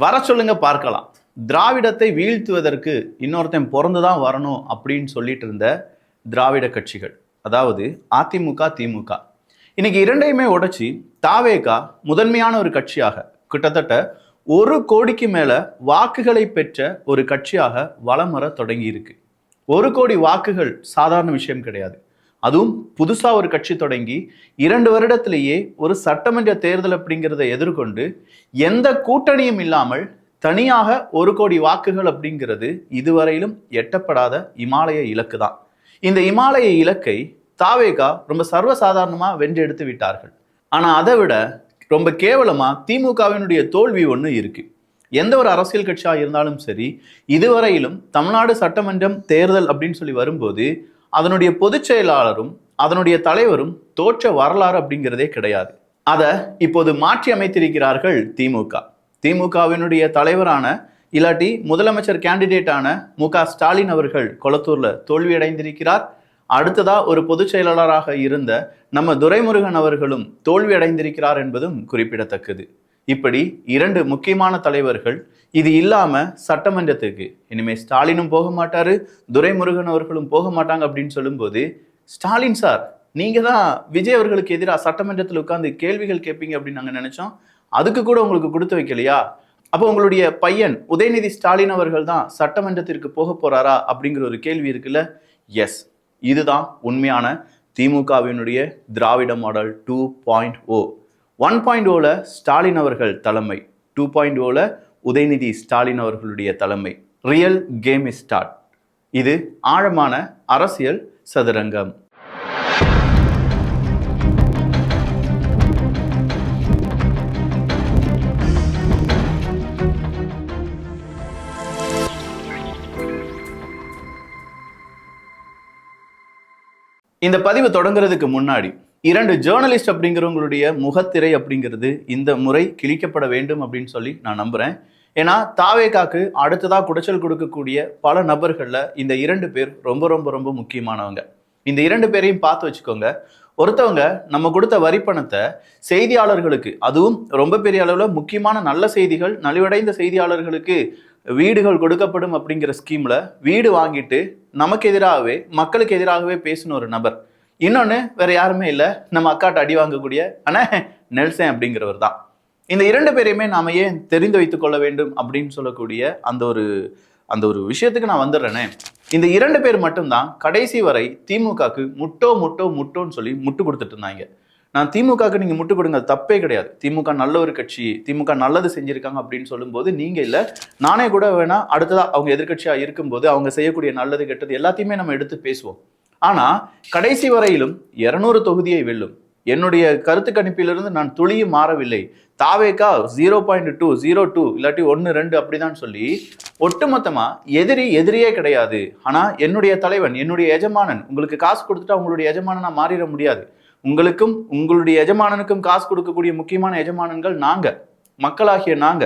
வர சொல்லுங்க பார்க்கலாம். திராவிடத்தை வீழ்த்துவதற்கு இன்னொருத்தன் பிறந்துதான் வரணும் அப்படின்னு சொல்லிட்டு இருந்த திராவிட கட்சிகள், அதாவது அதிமுக, திமுக, இன்னைக்கு இரண்டையுமே உடைச்சி தாவேகா முதன்மையான ஒரு கட்சியாக கிட்டத்தட்ட 1 கோடிக்கு மேல வாக்குகளை பெற்ற ஒரு கட்சியாக வலம் வர தொடங்கி இருக்கு. 1 கோடி வாக்குகள் சாதாரண விஷயம் கிடையாது. அதுவும் புதுசா ஒரு கட்சி தொடங்கி 2 வருடத்திலேயே ஒரு சட்டமன்ற தேர்தல் அப்படிங்கிறத எதிர்கொண்டு எந்த கூட்டணியும் இல்லாமல் தனியாக 1 கோடி வாக்குகள் அப்படிங்கிறது இதுவரையிலும் எட்டப்படாத இமாலய இலக்கு தான். இந்த இமாலய இலக்கை தாவேகா ரொம்ப சர்வசாதாரணமா வென்றெடுத்து விட்டார்கள். ஆனா அதை விட ரொம்ப கேவலமா திமுகவினுடைய தோல்வி ஒன்று இருக்கு. எந்த ஒரு அரசியல் கட்சியா இருந்தாலும் சரி, இதுவரையிலும் தமிழ்நாடு சட்டமன்றம் தேர்தல் அப்படின்னு சொல்லி வரும்போது அதனுடைய பொதுச் செயலாளரும் அதனுடைய தலைவரும் தோற்ற வரலாறு அப்படிங்கிறதே கிடையாது. அதை இப்போது மாற்றி அமைத்திருக்கிறார்கள் திமுக. திமுகவினுடைய தலைவரான இல்லாட்டி முதலமைச்சர் கேண்டிடேட்டான மு.க.ஸ்டாலின் அவர்கள் கொளத்தூர்ல தோல்வியடைந்திருக்கிறார். அடுத்ததா ஒரு பொதுச் செயலாளராக இருந்த நம்ம துரைமுருகன் அவர்களும் தோல்வி அடைந்திருக்கிறார் என்பதும் குறிப்பிடத்தக்கது. இப்படி 2 முக்கியமான தலைவர்கள், இது இல்லாம சட்டமன்றத்துக்கு இனிமே ஸ்டாலினும் போக மாட்டாரு, துரைமுருகன் அவர்களும் போக மாட்டாங்க அப்படின்னு சொல்லும்போது, ஸ்டாலின் சார் நீங்க தான் விஜய் அவர்களுக்கு எதிராக சட்டமன்றத்தில் உட்கார்ந்து கேள்விகள் கேட்பீங்க அப்படின்னு நாங்க நினைச்சோம், அதுக்கு கூட உங்களுக்கு கொடுத்து வைக்கலையா? அப்போ உங்களுடைய பையன் உதயநிதி ஸ்டாலின் அவர்கள் தான் சட்டமன்றத்திற்கு போக போறாரா அப்படிங்கிற ஒரு கேள்வி இருக்குல்ல. எஸ், இதுதான் உண்மையான திமுகவினுடைய திராவிட மாடல் 2.0. 1.0ல ஸ்டாலின் அவர்கள் தலைமை, 2.0ல உதயநிதி ஸ்டாலின் அவர்களுடைய தலைமை. Real game is start. இது ஆழமான அரசியல் சதுரங்கம். இந்த பதிவு தொடங்குறதுக்கு முன்னாடி 2 ஜேர்னலிஸ்ட் அப்படிங்கிறவங்களுடைய முகத்திரை அப்படிங்கிறது இந்த முறை கிழிக்கப்பட வேண்டும் அப்படின்னு சொல்லி நான் நம்புறேன். ஏன்னா தாவேகாக்கு அடுத்ததா குடைச்சல் கொடுக்கக்கூடிய பல நபர்கள்ல இந்த 2 பேர் ரொம்ப ரொம்ப ரொம்ப முக்கியமானவங்க. இந்த 2 பேரையும் பார்த்து வச்சுக்கோங்க. ஒருத்தவங்க நம்ம கொடுத்த வரி பணத்தை செய்தியாளர்களுக்கு, அதுவும் ரொம்ப பெரிய அளவுல முக்கியமான நல்ல செய்திகள், நலிவடைந்த செய்தியாளர்களுக்கு வீடுகள் கொடுக்கப்படும் அப்படிங்கிற ஸ்கீம்ல வீடு வாங்கிட்டு நமக்கு எதிராகவே, மக்களுக்கு எதிராகவே பேசின ஒரு நபர். இன்னொன்னு வேற யாருமே இல்லை, நம்ம அக்காட்ட அடி வாங்கக்கூடிய ஆனா நெல்சன் அப்படிங்கிறவர் தான். இந்த 2 பேரையுமே நாம ஏன் தெரிந்து வைத்துக் கொள்ள வேண்டும் அப்படின்னு சொல்லக்கூடிய அந்த ஒரு விஷயத்துக்கு நான் வந்துடுறேனே. இந்த 2 பேர் மட்டும்தான் கடைசி வரை திமுகக்கு முட்டோன்னு சொல்லி முட்டு கொடுத்துட்டு இருந்தாங்க. நான் திமுகக்கு நீங்க முட்டு கொடுங்க, தப்பே கிடையாது, திமுக நல்ல ஒரு கட்சி, திமுக நல்லது செஞ்சிருக்காங்க அப்படின்னு சொல்லும்போது நீங்க இல்ல, நானே கூட வேணா அடுத்ததா அவங்க எதிர்கட்சியா இருக்கும்போது அவங்க செய்யக்கூடிய நல்லது கெட்டது எல்லாத்தையுமே நம்ம எடுத்து பேசுவோம். ஆனா கடைசி வரையிலும் 200 தொகுதியை வெல்லும். என்னுடைய கருத்து கணிப்பிலிருந்து நான் துளியும் மாறவில்லை. தாவேகா 0.202 இல்லாட்டி 1-2 அப்படிதான் சொல்லி ஒட்டுமொத்தமா எதிரியே கிடையாது. ஆனா என்னுடைய தலைவன், என்னுடைய எஜமானன், உங்களுக்கு காசு கொடுத்துட்டா உங்களுடைய எஜமானனா மாறிட முடியாது. உங்களுக்கும் உங்களுடைய எஜமானனுக்கும் காசு கொடுக்கக்கூடிய முக்கியமான எஜமானன்கள் நாங்க, மக்களாகிய நாங்க.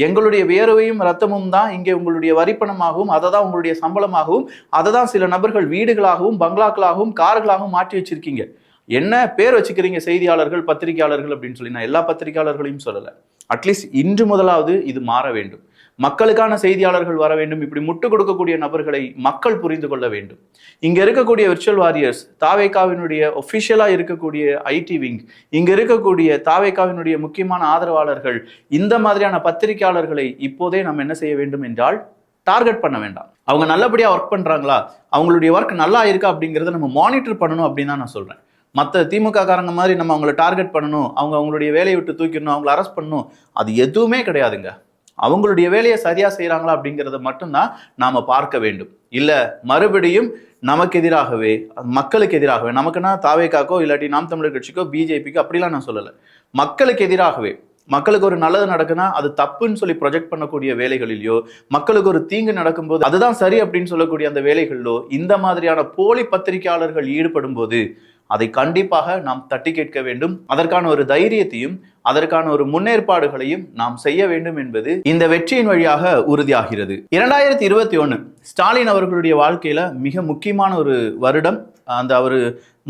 எங்களுடைய வியர்வையும் ரத்தமும் தான் இங்கே உங்களுடைய வரிப்பணமாகவும், அதை தான் உங்களுடைய சம்பளமாகவும், அதை தான் சில நபர்கள் வீடுகளாகவும், பங்களாக்களாகவும், கார்களாகவும் மாற்றி வச்சிருக்கீங்க. என்ன பேர் வச்சுக்கிறீங்க செய்தியாளர்கள், பத்திரிகையாளர்கள் அப்படின்னு சொல்லி. நான் எல்லா பத்திரிகையாளர்களையும் சொல்லலை. அட்லீஸ்ட் இன்று முதலாவது இது மாற வேண்டும். மக்களுக்கான செய்தியாளர்கள் வர வேண்டும். இப்படி முட்டு கொடுக்கக்கூடிய நபர்களை மக்கள் புரிந்து கொள்ள வேண்டும். இங்க இருக்கக்கூடிய விர்ச்சுவல் வாரியர்ஸ், தாவேகாவினுடைய ஒபிஷியலா இருக்கக்கூடிய ஐடி விங், இங்க இருக்கக்கூடிய தாவேகாவினுடைய முக்கியமான ஆதரவாளர்கள், இந்த மாதிரியான பத்திரிகையாளர்களை இப்போதே நம்ம என்ன செய்ய வேண்டும் என்றால் டார்கெட் பண்ண வேண்டாம். அவங்க நல்லபடியா ஒர்க் பண்றாங்களா, அவங்களுடைய ஒர்க் நல்லா இருக்கா அப்படிங்கிறத நம்ம மானிட்டர் பண்ணணும் அப்படின்னு தான் நான் சொல்றேன். மற்ற திமுக காரங்க மாதிரி நம்ம அவங்களை டார்கெட் பண்ணணும், அவங்களுடைய வேலையை விட்டு தூக்கிடணும், அவங்களை அரெஸ்ட் பண்ணணும், அது எதுவுமே கிடையாதுங்க. அவங்களுடைய வேலையை சரியா செய்யறாங்களா அப்படிங்கிறத மட்டும்தான் நாம பார்க்க வேண்டும். இல்ல மறுபடியும் நமக்கு எதிராகவே, மக்களுக்கு எதிராகவே, நமக்குன்னா தாவேகாக்கோ இல்லாட்டி நாம் தமிழர் கட்சிக்கோ பிஜேபிக்கோ அப்படிலாம் நான் சொல்லலை, மக்களுக்கு எதிராகவே, மக்களுக்கு ஒரு நல்லது நடக்குன்னா அது தப்புன்னு சொல்லி ப்ரொஜெக்ட் பண்ணக்கூடிய வேலைகளிலோ, மக்களுக்கு ஒரு தீங்கு நடக்கும்போது அதுதான் சரி அப்படின்னு சொல்லக்கூடிய அந்த வேலைகளிலோ இந்த மாதிரியான போலி பத்திரிகையாளர்கள் ஈடுபடும் போது அதை கண்டிப்பாக நாம் தட்டி கேட்க வேண்டும். அதற்கான ஒரு தைரியத்தையும் அதற்கான ஒரு முன்னேற்பாடுகளையும் நாம் செய்ய வேண்டும் என்பது இந்த வெற்றியின் வழியாக உறுதியாகிறது. 2021 ஸ்டாலின் அவர்களுடைய வாழ்க்கையில மிக முக்கியமான ஒரு வருடம். அந்த அவர்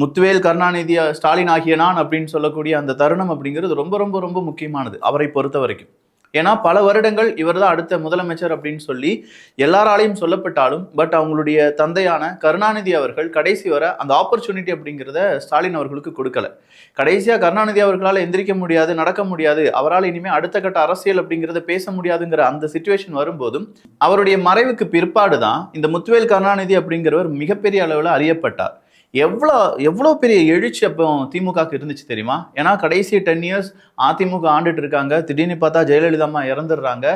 முத்துவேல் கருணாநிதி ஸ்டாலின் ஆகிய நான் அப்படின்னு சொல்லக்கூடிய அந்த தருணம் அப்படிங்கிறது ரொம்ப ரொம்ப ரொம்ப முக்கியமானது அவரை பொறுத்த வரைக்கும். ஏன்னா பல வருடங்கள் இவர் தான் அடுத்த முதலமைச்சர் அப்படின்னு சொல்லி எல்லாராலையும் சொல்லப்பட்டாலும் பட் அவங்களுடைய தந்தையான கருணாநிதி அவர்கள் கடைசி வரை அந்த ஆப்பர்ச்சுனிட்டி அப்படிங்கிறத ஸ்டாலின் அவர்களுக்கு கொடுக்கல. கடைசியா கருணாநிதி அவர்களால் எந்திரிக்க முடியாது, நடக்க முடியாது, அவரால் இனிமே அடுத்த கட்ட அரசியல் அப்படிங்கிறத பேச முடியாதுங்கிற அந்த சிச்சுவேஷன் வரும்போதும் அவருடைய மறைவுக்கு பிற்பாடுதான் இந்த முத்துவேல் கருணாநிதி அப்படிங்கிறவர் மிகப்பெரிய அளவில் அறியப்பட்டார். எவ்வளோ பெரிய எழுச்சி அப்போ திமுகக்கு இருந்துச்சு தெரியுமா? ஏன்னா கடைசி 10 இயர்ஸ் அதிமுக ஆண்டுட்டு இருக்காங்க. திடீர்னு பார்த்தா ஜெயலலிதா அம்மா இறந்துடுறாங்க.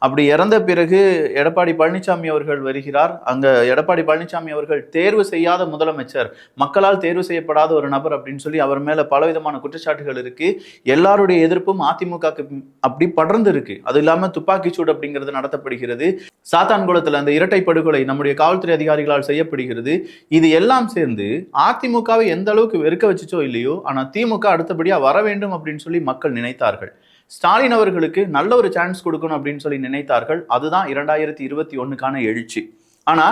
அப்படி இறந்த பிறகு எடப்பாடி பழனிசாமி அவர்கள் வருகிறார். அங்க எடப்பாடி பழனிசாமி அவர்கள் தேர்வு செய்யாத முதலமைச்சர், மக்களால் தேர்வு செய்யப்படாத ஒரு நபர் அப்படின்னு சொல்லி அவர் மேல பலவிதமான குற்றச்சாட்டுகள் இருக்கு. எல்லாருடைய எதிர்ப்பும் அதிமுகக்கு அப்படி படர்ந்து இருக்கு. அது இல்லாம துப்பாக்கி சூடு அப்படிங்கிறது நடத்தப்படுகிறது. சாத்தான்குளத்துல அந்த இரட்டை படுகொலை நம்முடைய காவல்துறை அதிகாரிகளால் செய்யப்படுகிறது. இது எல்லாம் சேர்ந்து அதிமுகவை எந்த அளவுக்கு வெறுக்க வச்சுச்சோ இல்லையோ, ஆனா திமுக அடுத்தபடியா வர வேண்டும் அப்படின்னு சொல்லி மக்கள் நினைத்தார்கள். ஸ்டாலின் அவர்களுக்கு நல்ல ஒரு சான்ஸ் கொடுக்கணும் அப்படின்னு சொல்லி நினைத்தார்கள். அதுதான் 2021க்கான எழுச்சி. ஆனா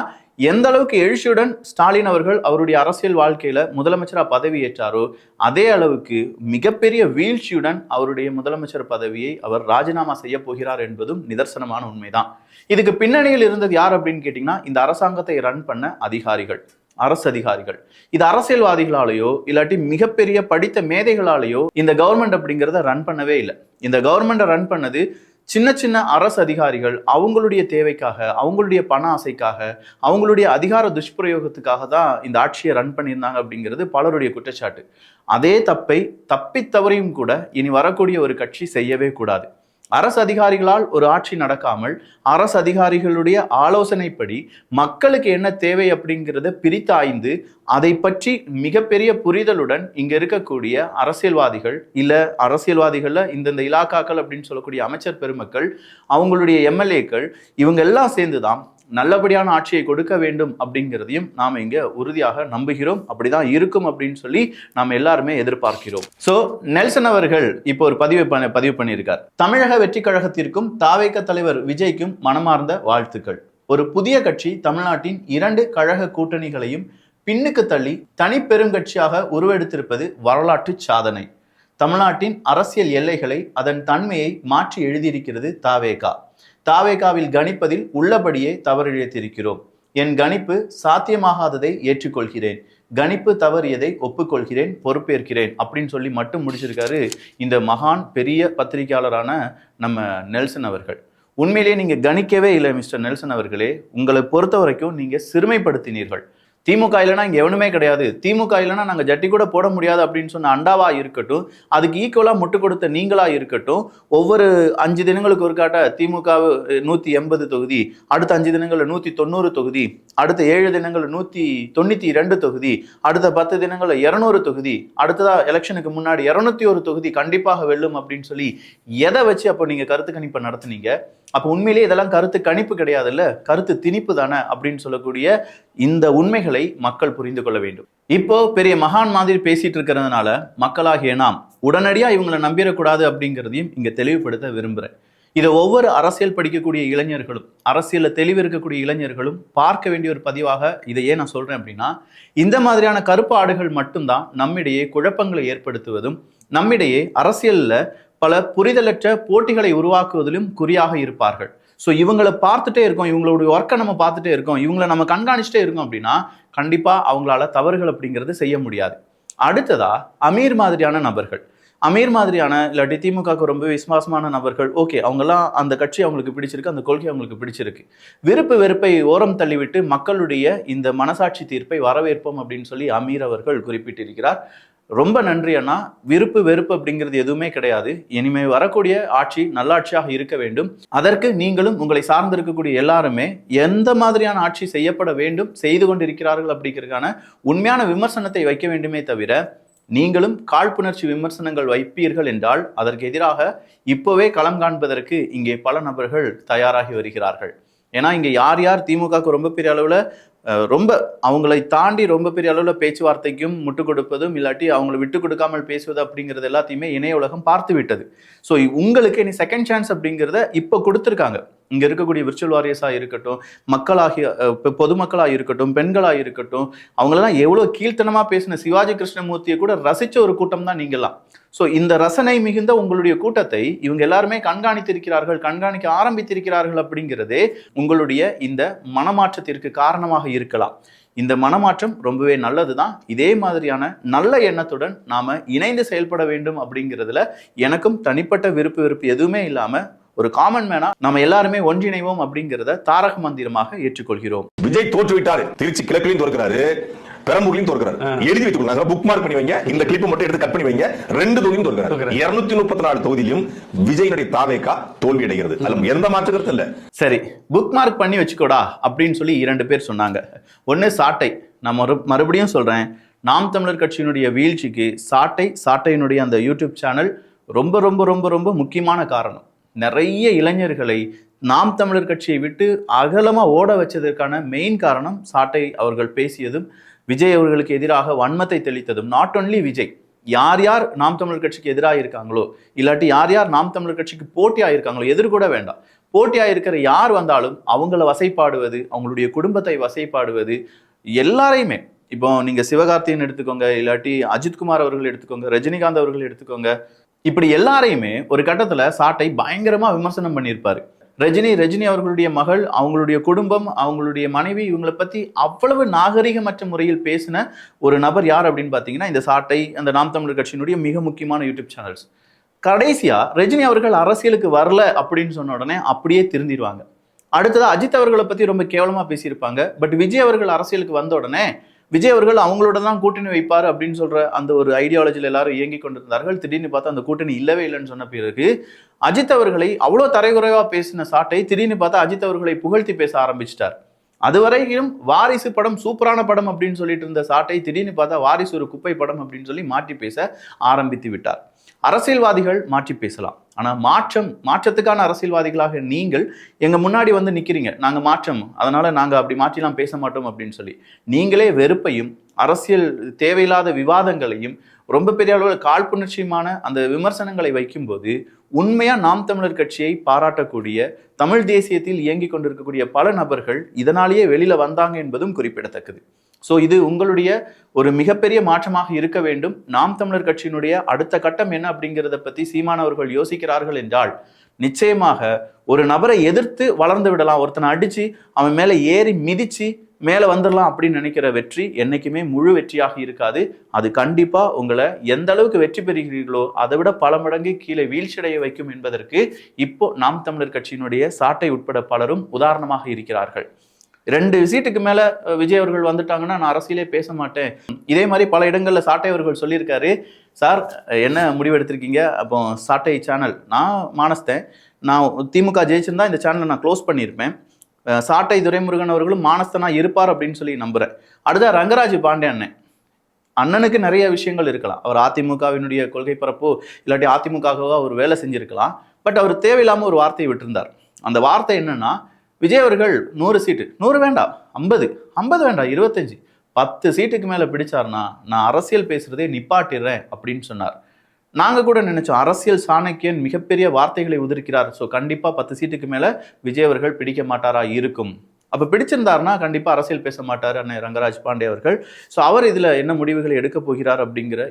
எந்த அளவுக்கு எழுச்சியுடன் ஸ்டாலின் அவர்கள் அவருடைய அரசியல் வாழ்க்கையில முதலமைச்சரா பதவி ஏற்றாரோ அதே அளவுக்கு மிகப்பெரிய வீழ்ச்சியுடன் அவருடைய முதலமைச்சர் பதவியை அவர் ராஜினாமா செய்ய போகிறார் என்பதும் நிதர்சனமான உண்மைதான். இதுக்கு பின்னணியில் இருந்தது யார் அப்படின்னு கேட்டீங்கன்னா, இந்த அரசாங்கத்தை ரன் பண்ண அதிகாரிகள், அரசு அதிகாரிகள். இது அரசியல்வாதிகளாலேயோ இல்லாட்டி மிகப்பெரிய படித்த மேதைகளாலேயோ இந்த கவர்மெண்ட் அப்படிங்கிறத ரன் பண்ணவே இல்லை. இந்த கவர்மெண்ட்டை ரன் பண்ணது சின்ன சின்ன அரசு அதிகாரிகள் அவங்களுடைய தேவைக்காக, அவங்களுடைய பண ஆசைக்காக, அவங்களுடைய அதிகார துஷ்பிரயோகத்துக்காக தான் இந்த ஆட்சியை ரன் பண்ணியிருந்தாங்க அப்படிங்கிறது பலருடைய குற்றச்சாட்டு. அதே தப்பை தப்பித்தவரையும் கூட இனி வரக்கூடிய ஒரு கட்சி செய்யவே கூடாது. அரசு அதிகாரிகளால் ஒரு ஆட்சி நடக்காமல் அரசு அதிகாரிகளுடைய ஆலோசனைப்படி மக்களுக்கு என்ன தேவை அப்படிங்கிறத பிரித்தாய்ந்து அதை பற்றி மிகப்பெரிய புரிதலுடன் இங்க இருக்கக்கூடிய அரசியல்வாதிகள் இல்ல அரசியல்வாதிகள்ல இந்தந்த இலாக்காக்கள் அப்படின்னு சொல்லக்கூடிய அமைச்சர் பெருமக்கள், அவங்களுடைய எம்எல்ஏக்கள், இவங்க எல்லாம் சேர்ந்துதான் நல்லபடியான ஆட்சியை கொடுக்க வேண்டும் அப்படிங்கிறதையும் நாம இங்க உறுதியாக நம்புகிறோம். அப்படிதான் இருக்கும் அப்படின்னு சொல்லி நாம எல்லாருமே எதிர்பார்க்கிறோம். சோ நெல்சன் அவர்கள் இப்போ ஒரு பதிவு பண்ணியிருக்கார். தமிழக வெற்றி கழகத்திற்கும் தாவேக தலைவர் விஜய்க்கும் மனமார்ந்த வாழ்த்துக்கள். ஒரு புதிய கட்சி தமிழ்நாட்டின் 2 கழக கூட்டணிகளையும் பின்னுக்கு தள்ளி தனி பெரும் கட்சியாக உருவெடுத்திருப்பது வரலாற்று சாதனை. தமிழ்நாட்டின் அரசியல் எல்லைகளை, அதன் தன்மையை மாற்றி எழுதியிருக்கிறது தாவேகா. தாவேகாவில் கணிப்பதில் உள்ளபடியே தவறிழைத்திருக்கிறோம். என் கணிப்பு சாத்தியமாகாததை ஏற்றுக்கொள்கிறேன், கணிப்பு தவறியதை ஒப்புக்கொள்கிறேன், பொறுப்பேற்கிறேன் அப்படின்னு சொல்லி மட்டும் முடிச்சிருக்காரு இந்த மகான் பெரிய பத்திரிகையாளரான நம்ம நெல்சன் அவர்கள். உண்மையிலேயே நீங்க கணிக்கவே இல்லை மிஸ்டர் நெல்சன் அவர்களே. உங்களை பொறுத்த வரைக்கும் நீங்க சிறுமைப்படுத்தினீர்கள். திமுக இல்லைனா இங்கே எவனுமே கிடையாது, திமுக இல்லைனா நாங்கள் ஜட்டி கூட போட முடியாது அப்படின்னு சொன்ன அண்டாவா இருக்கட்டும், அதுக்கு ஈக்குவலாக முட்டு கொடுத்த நீங்களா இருக்கட்டும், ஒவ்வொரு 5 தினங்களுக்கு ஒரு காட்ட திமுக 180 தொகுதி, அடுத்த 5 தினங்களில் 190 தொகுதி, அடுத்த 7 தினங்களில் 192 தொகுதி, அடுத்த 10 தினங்களில் 200 தொகுதி, அடுத்ததா எலெக்ஷனுக்கு முன்னாடி 201 தொகுதி கண்டிப்பாக வெல்லும் அப்படின்னு சொல்லி எதை வச்சு அப்போ நீங்க கருத்து கணிப்பை நடத்துனீங்க? அப்போ உண்மையிலேயே இதெல்லாம் கருத்து கணிப்பு கிடையாது இல்ல, கருத்து திணிப்பு தானே அப்படின்னு சொல்லக்கூடிய இந்த உண்மைகளை மக்கள் புரிந்து கொள்ள வேண்டும். இப்போ பெரிய மகான் மாதிரி பேசிட்டு இருக்கிறதுனால மக்களாகிய நாம் உடனடியா இவங்களை நம்பிடக்கூடாது அப்படிங்கிறதையும் இங்க தெளிவுபடுத்த விரும்புறேன். இதை ஒவ்வொரு அரசியல் படிக்கக்கூடிய இளைஞர்களும், அரசியல்ல தெளிவு இருக்கக்கூடிய இளைஞர்களும் பார்க்க வேண்டிய ஒரு பதிவாக இதை ஏன் நான் சொல்றேன் அப்படின்னா, இந்த மாதிரியான கருப்பு ஆடுகள் மட்டும்தான் நம்மிடையே குழப்பங்களை ஏற்படுத்துவதும், நம்மிடையே அரசியல்ல பல புரிதலற்ற போட்டிகளை உருவாக்குவதிலும் குறியாக இருப்பார்கள். ஸோ இவங்களை பார்த்துட்டே இருக்கோம், இவங்களுடைய ஒர்க்கை நம்ம பார்த்துட்டே இருக்கோம், இவங்களை நம்ம கண்காணிச்சுட்டே இருக்கோம் அப்படின்னா கண்டிப்பா அவங்களால தவறுகள் அப்படிங்கிறது செய்ய முடியாது. அடுத்ததா அமீர் மாதிரியான நபர்கள், அமீர் மாதிரியான இல்லாட்டி திமுகவுக்கு ரொம்ப விசுவாசமான நபர்கள், ஓகே அவங்கெல்லாம் அந்த கட்சி அவங்களுக்கு பிடிச்சிருக்கு, அந்த கொள்கை அவங்களுக்கு பிடிச்சிருக்கு, விருப்பு வெறுப்பை ஓரம் தள்ளிவிட்டு மக்களுடைய இந்த மனசாட்சி தீர்ப்பை வரவேற்போம் அப்படின்னு சொல்லி அமீர் அவர்கள் குறிப்பிட்டிருக்கிறார். ரொம்ப நன்றி அண்ணா. விருப்பு வெறுப்பு அப்படிங்கிறது எதுவுமே கிடையாது. இனிமே வரக்கூடிய ஆட்சி நல்லாட்சியாக இருக்க வேண்டும். அதற்கு நீங்களும் உங்களை சார்ந்திருக்கக்கூடிய எல்லாருமே எந்த மாதிரியான ஆட்சி செய்யப்பட வேண்டும், செய்து கொண்டிருக்கிறார்கள் அப்படிங்கிறதுக்கான உண்மையான விமர்சனத்தை வைக்க வேண்டுமே தவிர, நீங்களும் காழ்ப்புணர்ச்சி விமர்சனங்கள் வைப்பீர்கள் என்றால் அதற்கு எதிராக இப்போவே களம் காண்பதற்கு இங்கே பல நபர்கள் தயாராகி வருகிறார்கள். ஏன்னா இங்க யார் யார் திமுகவுக்கு ரொம்ப பெரிய அளவுல ரொம்ப அவங்களை தாண்டி ரொம்ப பெரிய அளவில் பேச்சுவார்த்தைக்கும் முட்டு கொடுப்பதும் இல்லாட்டி அவங்களை விட்டு கொடுக்காமல் பேசுவது அப்படிங்கிறது எல்லாத்தையுமே இணைய உலகம் பார்த்து விட்டது. ஸோ உங்களுக்கு இனி செகண்ட் சான்ஸ் அப்படிங்கிறத இப்போ கொடுத்துருக்காங்க. இங்க இருக்கக்கூடிய விர்ச்சுவல் வாரியர்ஸா இருக்கட்டும், மக்களாகிய பொதுமக்களாக இருக்கட்டும், பெண்களாக இருக்கட்டும், அவங்களெல்லாம் எவ்வளவு கீழ்த்தனமா பேசின சிவாஜி கிருஷ்ணமூர்த்தியை கூட ரசிச்ச ஒரு கூட்டம் தான் நீங்கெல்லாம். ஸோ இந்த ரசனை மிகுந்த உங்களுடைய கூட்டத்தை இவங்க எல்லாருமே கண்காணித்திருக்கிறார்கள், கண்காணிக்க ஆரம்பித்திருக்கிறார்கள் அப்படிங்கிறதே உங்களுடைய இந்த மனமாற்றத்திற்கு காரணமாக இருக்கலாம். இந்த மனமாற்றம் ரொம்பவே நல்லதுதான். இதே மாதிரியான நல்ல எண்ணத்துடன் நாம இணைந்து செயல்பட வேண்டும் அப்படிங்கிறதுல எனக்கும் தனிப்பட்ட விருப்பு எதுவுமே இல்லாம ஒரு காமன் மேனா நம்ம எல்லாருமே ஒன்றிணைவோம் அப்படிங்கிறத தாரக மந்திரமாக ஏற்றுக்கொள்கிறோம். விஜய் தோற்றுவிட்டாரு. திருச்சி கிழக்குலையும் தோற்கிறாரு, பெரம்பூர்லையும் தோற்கிறாரு. எழுதி வைத்துக்கொள்ளுங்க, புக் மார்க் பண்ணி வைங்க. இந்த கிளிப் மட்டும் எடுத்து கட் பண்ணி வைங்க. 2 தொகுதியும் தோற்கிறாரு. 234 தொகுதியிலும் விஜயினுடைய தாவேகா தோல்வி அடைகிறது. அதுல எந்த மாற்று கருத்து இல்ல. சரி, புக் மார்க் பண்ணி வச்சுக்கோடா அப்படின்னு சொல்லி 2 பேர் சொன்னாங்க. ஒன்னு சாட்டை. நான் மறுபடியும் சொல்றேன், நாம் தமிழர் கட்சியினுடைய வீழ்ச்சிக்கு சாட்டையினுடைய அந்த யூடியூப் சேனல் ரொம்ப ரொம்ப ரொம்ப ரொம்ப முக்கியமான காரணம். நிறைய இளைஞர்களை நாம் தமிழர் கட்சியை விட்டு அகலமா ஓட வச்சதற்கான மெயின் காரணம் சாட்டை அவர்கள் பேசியதும், விஜய் அவர்களுக்கு எதிராக வன்மத்தை தெளித்ததும். நாட் ஒன்லி விஜய், யார் யார் நாம் தமிழர் கட்சிக்கு எதிராக இருக்காங்களோ, இல்லாட்டி யார் யார் நாம் தமிழர் கட்சிக்கு போட்டியாக இருக்காங்களோ, எதிர்கூட வேண்டாம், போட்டியாக இருக்கிற யார் வந்தாலும் அவங்கள வசைப்பாடுவது, அவங்களுடைய குடும்பத்தை வசைப்பாடுவது, எல்லாரையுமே. இப்போ நீங்க சிவகார்த்தியன் எடுத்துக்கோங்க, இல்லாட்டி அஜித்குமார் அவர்கள் எடுத்துக்கோங்க, ரஜினிகாந்த் அவர்கள் எடுத்துக்கோங்க, இப்படி எல்லாரையுமே ஒரு கட்டத்துல சாட்டை பயங்கரமா விமர்சனம் பண்ணியிருப்பாரு. ரஜினி அவர்களுடைய மகள், அவங்களுடைய குடும்பம், அவங்களுடைய மனைவி, இவங்களை பத்தி அவ்வளவு நாகரிகமற்ற முறையில் பேசின ஒரு நபர் யார் அப்படின்னு பாத்தீங்கன்னா இந்த சாட்டை, அந்த நாம் தமிழர் கட்சியினுடைய மிக முக்கியமான யூடியூப் சேனல்ஸ். கடைசியா ரஜினி அவர்கள் அரசியலுக்கு வரல அப்படின்னு சொன்ன உடனே அப்படியே திருந்திடுவாங்க. அடுத்தது அஜித் அவர்களை பத்தி ரொம்ப கேவலமா பேசியிருப்பாங்க. பட் விஜய் அவர்கள் அரசியலுக்கு வந்த உடனே விஜய் அவர்கள் அவங்களோட தான் கூட்டணி வைப்பார் அப்படின்னு சொல்ற அந்த ஒரு ஐடியாலஜியில் எல்லாரும் இயங்கி கொண்டிருந்தார்கள். திடீர்னு பார்த்தா அந்த கூட்டணி இல்லவே இல்லைன்னு சொன்ன பிறகு அஜித் அவர்களை அவ்வளோ தரைக்குறைவா பேசின சாட்டை திடீர்னு பார்த்தா அஜித் அவர்களை புகழ்த்தி பேச ஆரம்பிச்சிட்டார். அதுவரைக்கும் வாரிசு படம் சூப்பரான படம் அப்படின்னு சொல்லிட்டு இருந்த சாட்டை திடீர்னு பார்த்தா வாரிசு ஒரு குப்பை படம் அப்படின்னு சொல்லி மாற்றி பேச ஆரம்பித்து விட்டார். அரசியல்வாதிகள் மாற்றி பேசலாம், ஆனா மாற்றத்துக்கான அரசியல்வாதிகளாக நீங்கள் எங்க முன்னாடி வந்து நிக்கிறீங்க, நாங்க மாற்றம், அதனால நாங்க அப்படி மாற்றிலாம் பேச மாட்டோம் அப்படின்னு சொல்லி நீங்களே வெறுப்பையும் அரசியல் தேவையில்லாத விவாதங்களையும் ரொம்ப பெரிய அளவில் காழ்ப்புணர்ச்சியுமான அந்த விமர்சனங்களை வைக்கும்போது உண்மையா நாம் தமிழர் கட்சியை பாராட்டக்கூடிய தமிழ் தேசியத்தில் இயங்கி கொண்டிருக்கக்கூடிய பல நபர்கள் இதனாலேயே வெளியில வந்தாங்க என்பதும் குறிப்பிடத்தக்கது. ஸோ இது உங்களுடைய ஒரு மிகப்பெரிய மாற்றமாக இருக்க வேண்டும். நாம் தமிழர் கட்சியினுடைய அடுத்த கட்டம் என்ன அப்படிங்கிறத பத்தி சீமானவர்கள் யோசிக்கிறார்கள் என்றால் நிச்சயமாக ஒரு நபரை எதிர்த்து வளர்ந்து விடலாம், ஒருத்தனை அடிச்சு அவன் மேல ஏறி மிதிச்சு மேல வந்துடலாம் அப்படின்னு நினைக்கிற வெற்றி என்னைக்குமே முழு வெற்றியாக இருக்காது. அது கண்டிப்பா உங்களை எந்த அளவுக்கு வெற்றி பெறுகிறீர்களோ அதை விட பல மடங்கு கீழே வீழ்ச்சியடைய வைக்கும் என்பதற்கு இப்போ நாம் தமிழர் கட்சியினுடைய சாட்டை உட்பட பலரும் உதாரணமாக இருக்கிறார்கள். 2 சீட்டுக்கு மேல விஜய் அவர்கள் வந்துட்டாங்கன்னா நான் அரசியலே பேச மாட்டேன். இதே மாதிரி பல இடங்கள்ல சாட்டை அவர்கள் சொல்லியிருக்காரு. சார் என்ன முடிவு எடுத்திருக்கீங்க? அப்போ சாட்டை சேனல் நான் மானஸ்தேன், நான் திமுக ஜெயிச்சிருந்தா இந்த சேனலை நான் க்ளோஸ் பண்ணியிருப்பேன். சாட்டை துரைமுருகன் அவர்களும் மானஸ்தனா இருப்பார் அப்படின்னு சொல்லி நம்புறேன். அடுத்த ரங்கராஜ் பாண்டே அண்ணனுக்கு நிறைய விஷயங்கள் இருக்கலாம், அவர் அதிமுகவினுடைய கொள்கை பரப்போ இல்லாட்டி அதிமுகவோ அவர் வேலை செஞ்சிருக்கலாம். பட் அவர் தேவையில்லாம ஒரு வார்த்தையை விட்டுருந்தார். அந்த வார்த்தை என்னன்னா, விஜய் அவர்கள் 100 சீட்டு, 100 வேண்டாம், 50 வேண்டாம், 25, 10 சீட்டுக்கு மேல பிடிச்சார்னா நான் அரசியல் பேசுறதே நிப்பாட்டிடுறேன் அப்படின்னு சொன்னார். நாங்க கூட நினைச்சோம் அரசியல் சாணக்கியன் மிகப்பெரிய வார்த்தைகளை உதிர்க்கிறார், ஸோ கண்டிப்பா 10 சீட்டுக்கு மேல விஜய் அவர்கள் பிடிக்க மாட்டாரா இருக்கும். அப்ப பிடிச்சிருந்தாருன்னா கண்டிப்பா அரசியல் பேச மாட்டார் அண்ணன் ரங்கராஜ் பாண்டே அவர்கள். ஸோ அவர் இதுல என்ன முடிவுகளை எடுக்க போகிறார் அப்படிங்கிற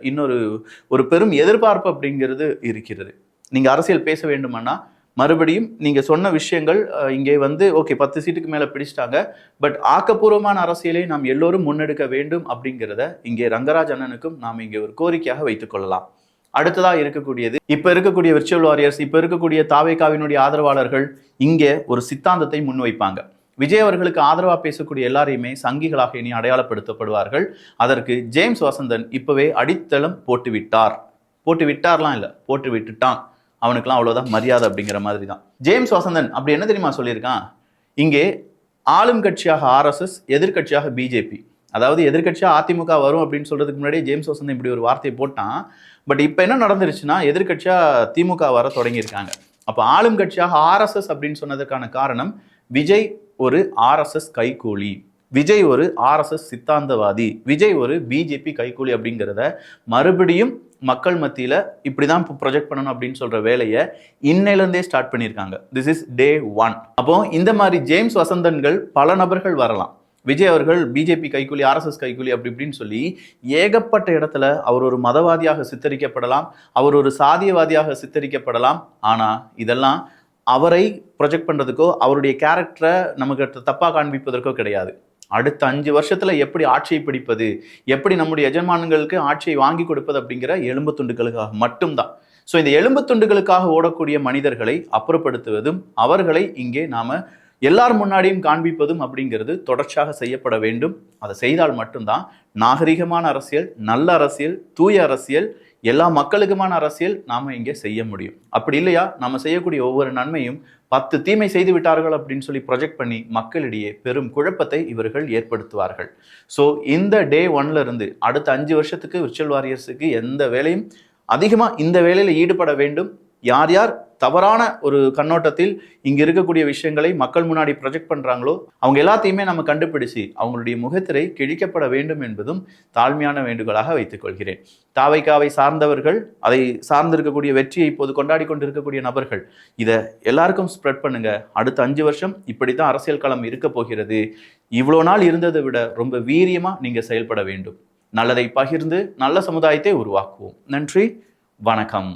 ஒரு பெரும் எதிர்பார்ப்பு அப்படிங்கிறது இருக்கிறது. நீங்க அரசியல் பேச வேண்டுமானா மறுபடியும் நீங்க சொன்ன விஷயங்கள் இங்கே வந்து ஓகே 10 சீட்டுக்கு மேல பிடிச்சிட்டாங்க, பட் ஆக்கப்பூர்வமான அரசியலை நாம் எல்லோரும் முன்னெடுக்க வேண்டும் அப்படிங்கிறத இங்கே ரங்கராஜ் அண்ணனுக்கும் நாம் இங்கே ஒரு கோரிக்கையாக வைத்துக் கொள்ளலாம். அடுத்ததா இருக்கக்கூடியது, இப்ப இருக்கக்கூடிய விர்ச்சுவல் வாரியர்ஸ், இப்ப இருக்கக்கூடிய தாவேகாவினுடைய ஆதரவாளர்கள் இங்கே ஒரு சித்தாந்தத்தை முன்வைப்பாங்க. விஜய் அவர்களுக்கு ஆதரவா பேசக்கூடிய எல்லாரையுமே சங்கிகளாக இனி அடையாளப்படுத்தப்படுவார்கள். அதற்கு ஜேம்ஸ் வசந்தன் இப்பவே அடித்தளம் போட்டு விட்டார்லாம் இல்ல, போட்டு விட்டுட்டான், அவனுக்குலாம் அவ்வளவுதான் மரியாதை அப்படிங்கிற மாதிரி தான். ஜேம்ஸ் வசந்தன் அப்படி என்ன தெரியுமா சொல்லியிருக்கான், இங்கே ஆளும் கட்சியாக RSS, எதிர்கட்சியாக பிஜேபி, அதாவது எதிர்கட்சியா அதிமுக வரும் அப்படின்னு சொல்றதுக்கு முன்னாடியே ஜேம்ஸ் வசந்தன் இப்படி ஒரு வார்த்தையை போட்டான். பட் இப்ப என்ன நடந்துருச்சுன்னா எதிர்கட்சியா திமுக வர தொடங்கியிருக்காங்க. அப்ப ஆளும் கட்சியாக RSS அப்படின்னு சொன்னதுக்கான காரணம் விஜய் ஒரு RSS கைகூலி. விஜய் ஒரு ஆர்எஸ்எஸ் சித்தாந்தவாதி, விஜய் ஒரு பிஜேபி கைக்கூலி அப்படிங்கிறத மறுபடியும் மக்கள் மத்தியில இப்படிதான் ப்ரொஜெக்ட் பண்ணணும் அப்படின்னு சொல்ற வேலையை இன்னையிலிருந்தே ஸ்டார்ட் பண்ணியிருக்காங்க. திஸ் இஸ் டே 1. அப்போ இந்த மாதிரி ஜேம்ஸ் வசந்தன்கள் பல நபர்கள் வரலாம். விஜய் அவர்கள் பிஜேபி கைக்கூலி, ஆர்எஸ்எஸ் கைக்கூலி அப்படி இப்படின்னு சொல்லி ஏகப்பட்ட இடத்துல அவர் ஒரு மதவாதியாக சித்தரிக்கப்படலாம், அவர் ஒரு சாதியவாதியாக சித்தரிக்கப்படலாம். ஆனா இதெல்லாம் அவரை ப்ரொஜெக்ட் பண்றதுக்கோ அவருடைய கேரக்டரை நமக்கு தப்பா காண்பிப்பதற்கோ கிடையாது. அடுத்த 5 வருஷத்துல எப்படி ஆட்சியை பிடிப்பது, எப்படி நம்முடைய எஜமானங்களுக்கு ஆட்சியை வாங்கி கொடுப்பது அப்படிங்கிற எலும்பு துண்டுகளுக்காக மட்டும்தான். ஸோ இந்த எலும்பு துண்டுகளுக்காக ஓடக்கூடிய மனிதர்களை அப்புறப்படுத்துவதும் அவர்களை இங்கே நாம எல்லார் முன்னாடியும் காண்பிப்பதும் அப்படிங்கிறது தொடர்ச்சியாக செய்யப்பட வேண்டும். அதை செய்தால் மட்டும்தான் நாகரிகமான அரசியல், நல்ல அரசியல், தூய அரசியல், எல்லா மக்களுக்குமான அரசியல் நாம இங்கே செய்ய முடியும். அப்படி இல்லையா நம்ம செய்யக்கூடிய ஒவ்வொரு நன்மையும் 10 தீமை செய்து விட்டார்கள் அப்படின்னு சொல்லி ப்ரொஜெக்ட் பண்ணி மக்களிடையே பெரும் குழப்பத்தை இவர்கள் ஏற்படுத்துவார்கள். ஸோ இந்த டே 1ல இருந்து அடுத்த 5 வருஷத்துக்கு விர்ச்சுவல் வாரியர்ஸுக்கு எந்த வேலையும் அதிகமாக இந்த வேலையில் ஈடுபட வேண்டும். யார் யார் தவறான ஒரு கண்ணோட்டத்தில் இங்க இருக்கக்கூடிய விஷயங்களை மக்கள் முன்னாடி ப்ரொஜெக்ட் பண்றாங்களோ அவங்க எல்லாத்தையுமே நம்ம கண்டுபிடிச்சு அவங்களுடைய முகத்திரை கிழிக்கப்பட வேண்டும் என்பதும் தாழ்மையான வேண்டுகோளாக வைத்துக் கொள்கிறேன். தாவைக்காவை சார்ந்தவர்கள், அதை சார்ந்திருக்கக்கூடிய வெற்றியை இப்போது கொண்டாடி கொண்டிருக்கக்கூடிய நபர்கள் இதை எல்லாருக்கும் ஸ்ப்ரெட் பண்ணுங்க. அடுத்த 5 வருஷம் இப்படித்தான் அரசியல் களம் இருக்க போகிறது. இவ்வளோ நாள் இருந்ததை விட ரொம்ப வீரியமா நீங்க செயல்பட வேண்டும். நல்லதை பகிர்ந்து நல்ல சமுதாயத்தை உருவாக்குவோம். நன்றி, வணக்கம்.